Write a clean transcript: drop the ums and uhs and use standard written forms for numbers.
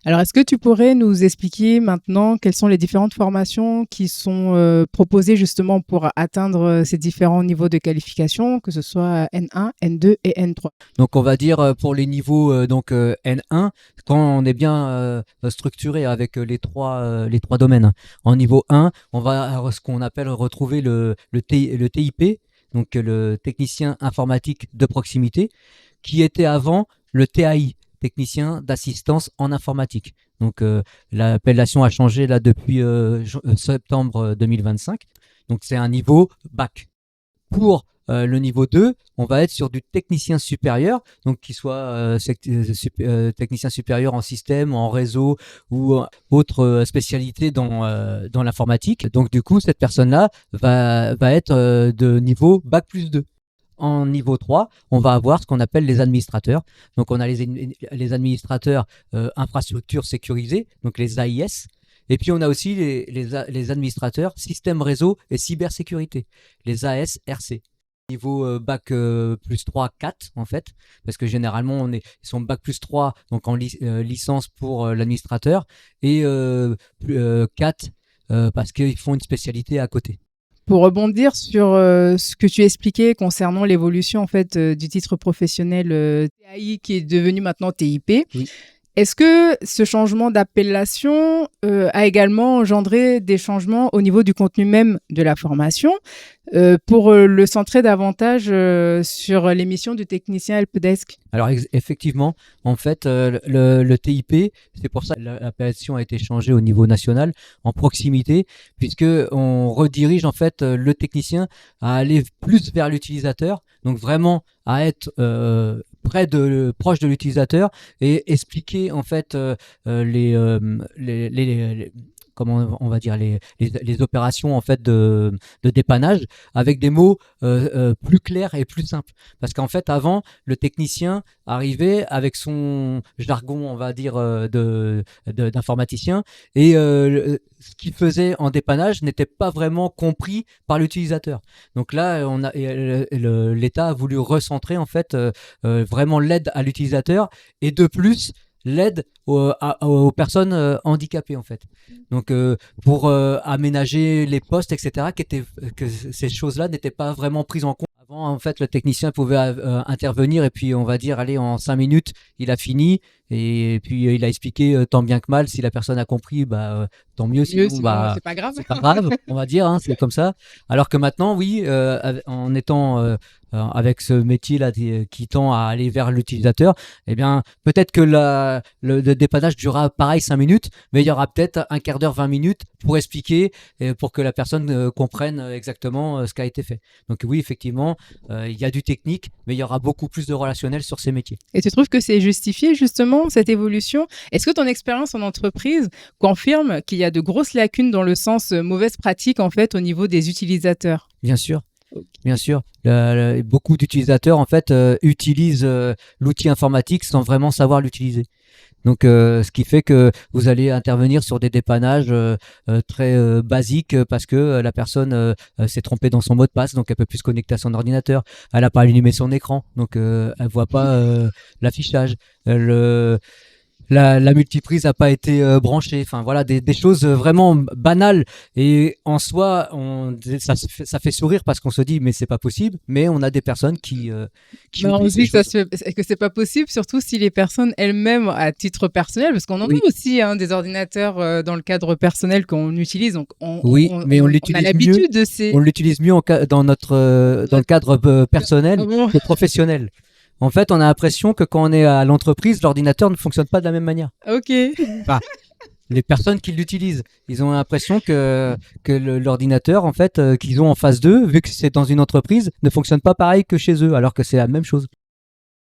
Alors, est-ce que tu pourrais nous expliquer maintenant quelles sont les différentes formations qui sont proposées justement pour atteindre ces différents niveaux de qualification, que ce soit N1, N2 et N3? Donc on va dire pour les niveaux N1, quand on est bien structuré avec les trois domaines. En niveau 1, on va ce qu'on appelle retrouver le TIP, donc le technicien informatique de proximité, qui était avant le TAI, technicien d'assistance en informatique. Donc l'appellation a changé là depuis septembre 2025. Donc c'est un niveau bac. Pour le niveau 2, on va être sur du technicien supérieur, donc qui soit technicien supérieur en système, en réseau ou autre spécialité dans l'informatique. Donc du coup, cette personne-là va être de niveau bac plus 2. En niveau 3, on va avoir ce qu'on appelle les administrateurs. Donc on a les administrateurs infrastructures sécurisées, donc les AIS. Et puis on a aussi les administrateurs système réseau et cybersécurité, les ASRC. Niveau bac plus 3, 4 en fait, parce que généralement ils sont bac plus 3, donc en licence pour l'administrateur, et 4 parce qu'ils font une spécialité à côté. Pour rebondir sur ce que tu expliquais concernant l'évolution en fait du titre professionnel TAI qui est devenu maintenant TIP, Oui. est-ce que ce changement d'appellation a également engendré des changements au niveau du contenu même de la formation pour le centrer davantage sur les missions du technicien helpdesk? Alors effectivement, en fait, le TIP, c'est pour ça que l'appellation a été changée au niveau national en proximité, puisque on redirige en fait le technicien à aller plus vers l'utilisateur, donc vraiment à être proche de l'utilisateur et expliquer en fait comment on va dire les opérations en fait de dépannage avec des mots plus clairs et plus simples, parce qu'en fait avant le technicien arrivait avec son jargon on va dire d'informaticien et ce qu'il faisait en dépannage n'était pas vraiment compris par l'utilisateur. Donc là l'État a voulu recentrer en fait vraiment l'aide à l'utilisateur et de plus l'aide aux personnes handicapées en fait. Donc pour aménager les postes etc, que ces choses-là n'étaient pas vraiment prises en compte. Avant en fait le technicien pouvait intervenir et puis on va dire allez en 5 minutes il a fini et puis il a expliqué tant bien que mal. Si la personne a compris tant mieux, sinon c'est pas grave. c'est pas grave on va dire c'est comme ça. Alors que maintenant oui en étant avec ce métier là qui tend à aller vers l'utilisateur, eh bien peut-être que le dépannage durera pareil 5 minutes, mais il y aura peut-être un quart d'heure, 20 minutes pour expliquer et pour que la personne comprenne exactement ce qui a été fait. Donc oui, effectivement, il y a du technique, mais il y aura beaucoup plus de relationnel sur ces métiers. Et tu trouves que c'est justifié justement cette évolution? Est-ce que ton expérience en entreprise confirme qu'il y a de grosses lacunes dans le sens mauvaise pratique en fait au niveau des utilisateurs? Bien sûr. Bien sûr, beaucoup d'utilisateurs en fait utilisent l'outil informatique sans vraiment savoir l'utiliser. Donc, ce qui fait que vous allez intervenir sur des dépannages très basiques parce que la personne s'est trompée dans son mot de passe, donc elle peut plus se connecter à son ordinateur. Elle n'a pas allumé son écran, donc elle voit pas l'affichage. La multiprise n'a pas été branchée. Enfin voilà, des choses vraiment banales. Et en soi, ça fait sourire parce qu'on se dit mais c'est pas possible. Mais on a des personnes qui On se dit que c'est pas possible, surtout si les personnes elles-mêmes à titre personnel, parce qu'on en a aussi des ordinateurs dans le cadre personnel qu'on utilise. Donc mais on l'utilise a l'habitude de ces. On l'utilise mieux dans le cadre personnel que professionnel. En fait, on a l'impression que quand on est à l'entreprise, l'ordinateur ne fonctionne pas de la même manière. Ok. Enfin, les personnes qui l'utilisent, ils ont l'impression que l'ordinateur, en fait, qu'ils ont en face d'eux, vu que c'est dans une entreprise, ne fonctionne pas pareil que chez eux, alors que c'est la même chose.